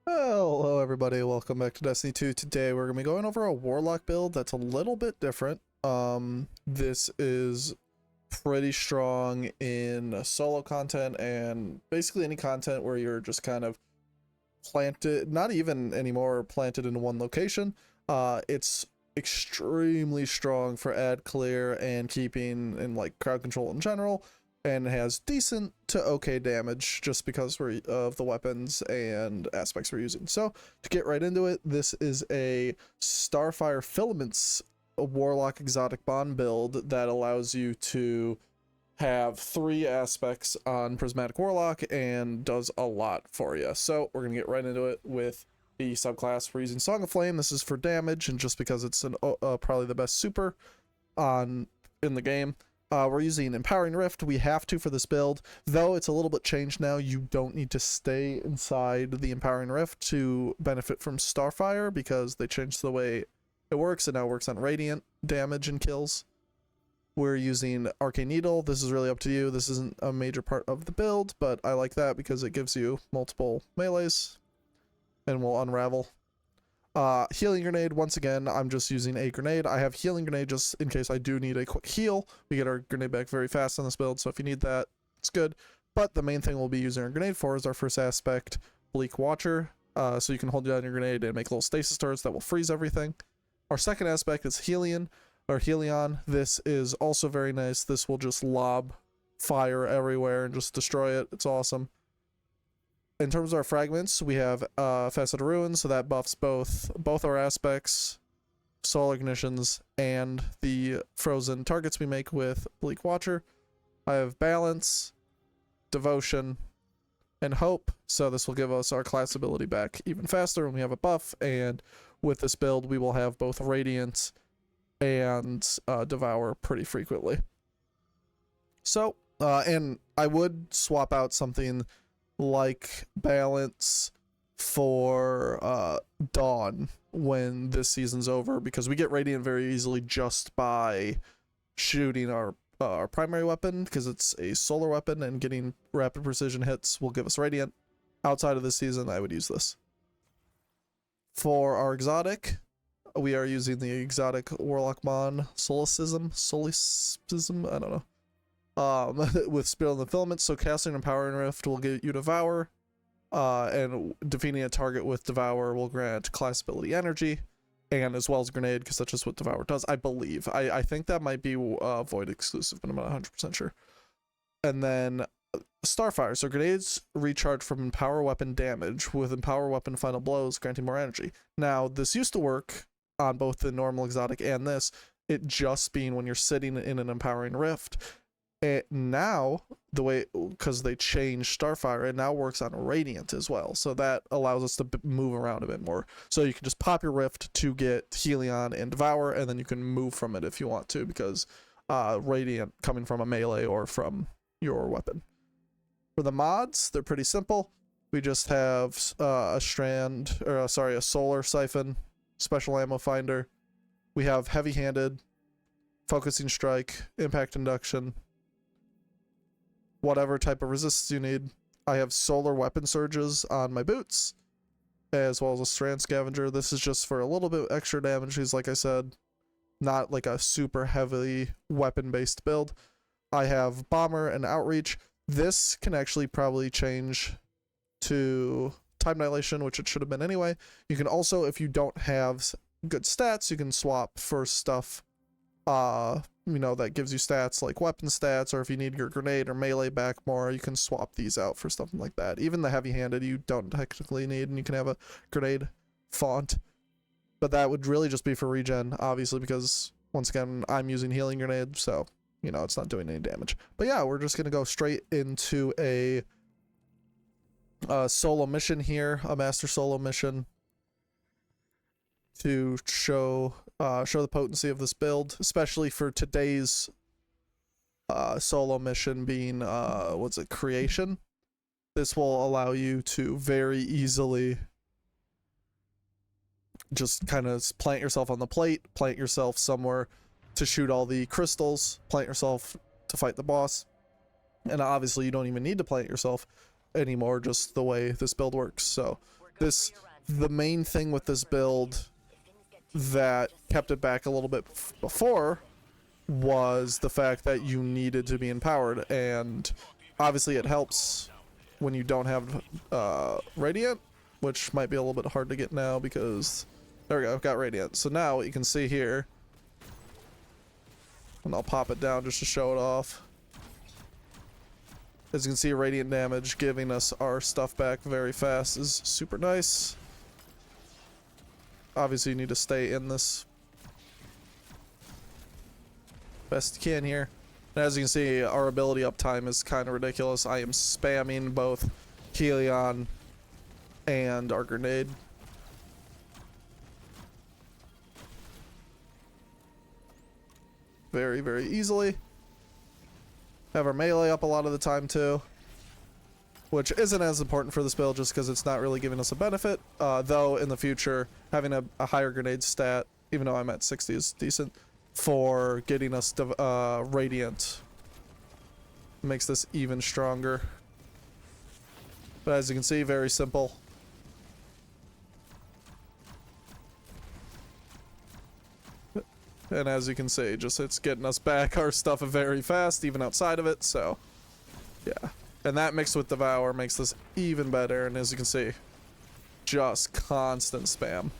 Hello everybody, welcome back to Destiny 2. Today we're going to be going over a Warlock build that's a little bit different. This is pretty strong in solo content and basically any content where you're just kind of planted, not even anymore planted in one location. It's extremely strong for ad clear and keeping in like crowd control in general, and it has decent to okay damage just because of the weapons and aspects we're using. So to get right into it, this is a STARFIRE Filaments, a Warlock exotic bond build that allows you to have 3 aspects on Prismatic Warlock and does a lot for you. So we're gonna get right into it with the subclass. We're using Song of Flame. This is for damage, and just because it's probably the best super in the game. We're using Empowering Rift. We have to for this build, though it's a little bit changed now. You don't need to stay inside the Empowering Rift to benefit from STARFIRE because they changed the way it works. It now works on radiant damage and kills. We're using Arcane Needle. This is really up to you. This isn't a major part of the build, but I like that because it gives you multiple melees and will unravel. Healing Grenade, once again, I'm just using a grenade. I have Healing Grenade just in case I do need a quick heal. We get our grenade back very fast on this build, so if you need that, it's good. But the main thing we'll be using our grenade for is our first aspect, Bleak Watcher. So you can hold down your grenade and make little stasis turrets that will freeze everything. Our second aspect is Helion. This is also very nice. This will just lob fire everywhere and just destroy it. It's awesome. In terms of our fragments, we have Facet of Ruin, so that buffs both our aspects, soul ignitions, and the frozen targets we make with Bleak Watcher. I have Balance, Devotion, and Hope, so this will give us our class ability back even faster when we have a buff, and with this build we will have both Radiant and Devour pretty frequently. So, and I would swap out something like Balance for Dawn when this season's over, because we get Radiant very easily just by shooting our primary weapon, because it's a solar weapon, and getting rapid precision hits will give us Radiant. Outside of this season, I would use this. For our exotic, we are using the exotic Warlock Mon Solecism, I don't know. With Spill in the Filaments, so casting Empowering Rift will get you Devour, and defeating a target with Devour will grant class ability energy, and as well as Grenade, because that's just what Devour does, I believe. I think that might be Void exclusive, but I'm not 100% sure. And then Starfire, so grenades recharge from Empower Weapon damage, with Empower Weapon Final Blows granting more energy. Now, this used to work on both the normal exotic and this, it just being when you're sitting in an Empowering Rift. Now, the way, because they changed Starfire, it now works on Radiant as well, so that allows us to move around a bit more. So you can just pop your Rift to get Helion and Devour, and then you can move from it if you want to, because Radiant coming from a melee or from your weapon. For the mods, they're pretty simple. We just have a Solar Siphon, Special Ammo Finder. We have Heavy Handed, Focusing Strike, Impact Induction, whatever type of resistance you need. I have Solar Weapon Surges on my boots, as well as a Strand Scavenger. This is just for a little bit extra damage, because like I said, not like a super heavily weapon-based build. I have Bomber and Outreach. This can actually probably change to Time Dilation, which it should have been anyway. You can also, if you don't have good stats, you can swap for stuff that gives you stats like weapon stats, or if you need your grenade or melee back more, you can swap these out for something like that. Even the heavy-handed you don't technically need, and you can have a grenade font, but that would really just be for regen, obviously, because once again I'm using Healing Grenade, so it's not doing any damage. But yeah, we're just gonna go straight into a solo mission here, a master solo mission, to show the potency of this build, especially for today's solo mission being Creation. This will allow you to very easily just kind of plant yourself on the plate, plant yourself somewhere to shoot all the crystals, plant yourself to fight the boss, and obviously you don't even need to plant yourself anymore, just the way this build works. So The main thing with this build that kept it back a little bit before was the fact that you needed to be empowered, and obviously it helps when you don't have Radiant, which might be a little bit hard to get now because there we go, I've got Radiant. So now what you can see here, and I'll pop it down just to show it off. As you can see, Radiant damage giving us our stuff back very fast is super nice. Obviously you need to stay in this best you can here. And as you can see, our ability uptime is kind of ridiculous. I am spamming both Helion and our grenade. Very, very easily. Have our melee up a lot of the time too, which isn't as important for this build just because it's not really giving us a benefit. Though in the future, having a higher grenade stat, even though I'm at 60, is decent for getting us Radiant. Makes this even stronger. But as you can see, very simple. And as you can see, just it's getting us back our stuff very fast, even outside of it, so yeah. And that mixed with Devour makes this even better, and as you can see, just constant spam.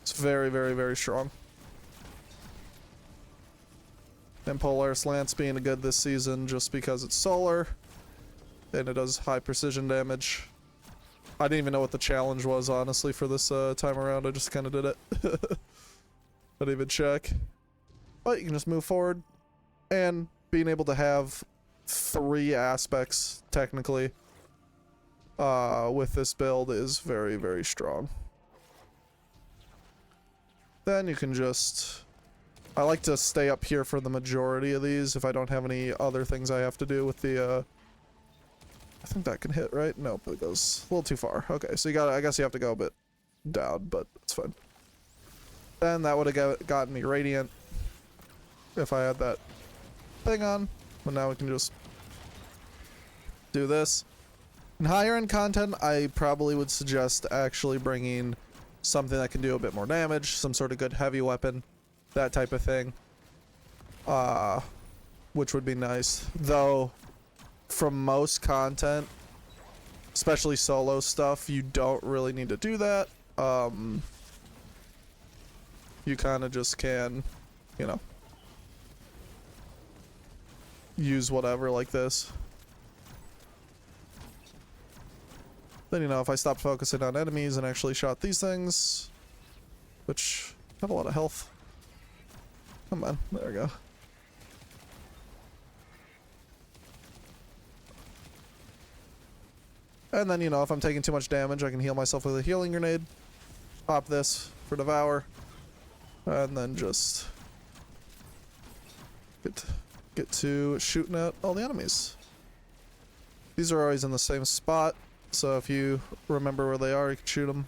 It's very, very, very strong. And Polaris Lance being good this season just because it's solar, and it does high precision damage. I didn't even know what the challenge was, honestly, for this time around. I just kind of did it. I didn't even check. But you can just move forward. And being able to have 3 aspects, technically, with this build is very, very strong. Then you can just... I like to stay up here for the majority of these if I don't have any other things I have to do with the... I think that can hit, right? Nope, it goes a little too far. Okay, so you got, I guess you have to go a bit down, but it's fine. Then that would have gotten me Radiant if I had that thing on. But now we can just do this. In higher end content, I probably would suggest actually bringing something that can do a bit more damage, some sort of good heavy weapon, that type of thing. Which would be nice. Though, from most content, especially solo stuff, you don't really need to do that. You kind of just can, you know, use whatever like this. Then, you know, if I stopped focusing on enemies and actually shot these things, which have a lot of health. Come on, there we go. And then, you know, if I'm taking too much damage, I can heal myself with a healing grenade. Pop this for Devour. And then just get to shooting at all the enemies. These are always in the same spot, so if you remember where they are, you can shoot them.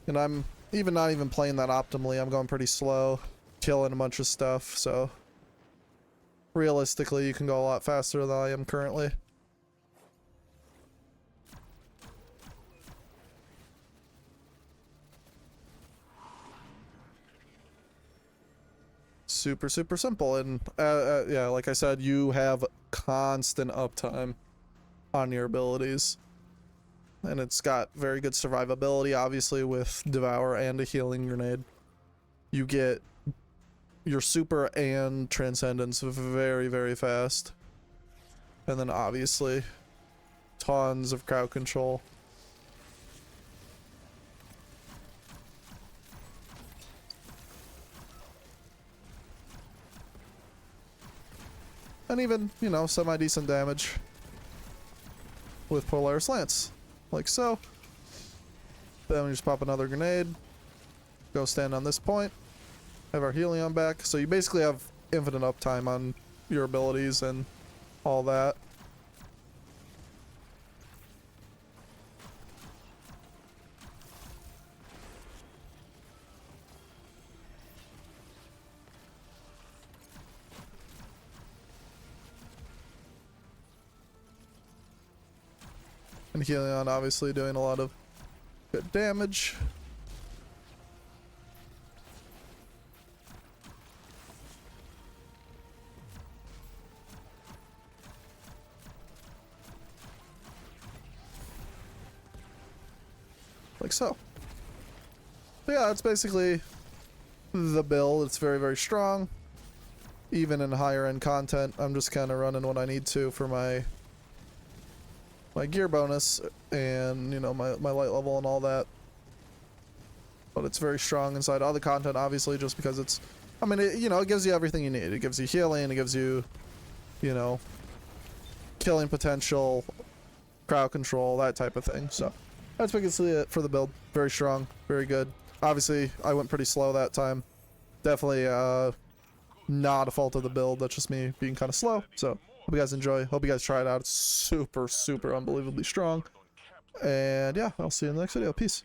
And I'm not even playing that optimally. I'm going pretty slow, killing a bunch of stuff, so... realistically, you can go a lot faster than I am currently. Super, super simple. And yeah, like I said, you have constant uptime on your abilities. And it's got very good survivability, obviously, with Devour and a healing grenade. You get your super and transcendence very, very fast. And then obviously tons of crowd control. And even, you know, semi-decent damage with Polaris Lance, like so. Then we just pop another grenade, go stand on this point, have our Helion back. So you basically have infinite uptime on your abilities and all that. And Helion obviously doing a lot of good damage. Like so. But yeah, that's basically the build. It's very, very strong. Even in higher end content, I'm just kind of running what I need to for my gear bonus and, you know, my light level and all that. But it's very strong inside all the content, obviously, just because it's, I mean, it, you know, it gives you everything you need. It gives you healing, it gives you, you know, killing potential, crowd control, that type of thing. So that's basically it for the build. Very strong, very good. Obviously, I went pretty slow that time. Definitely not a fault of the build. That's just me being kind of slow. So hope you guys enjoy. Hope you guys try it out. It's super, super unbelievably strong. And yeah, I'll see you in the next video. Peace.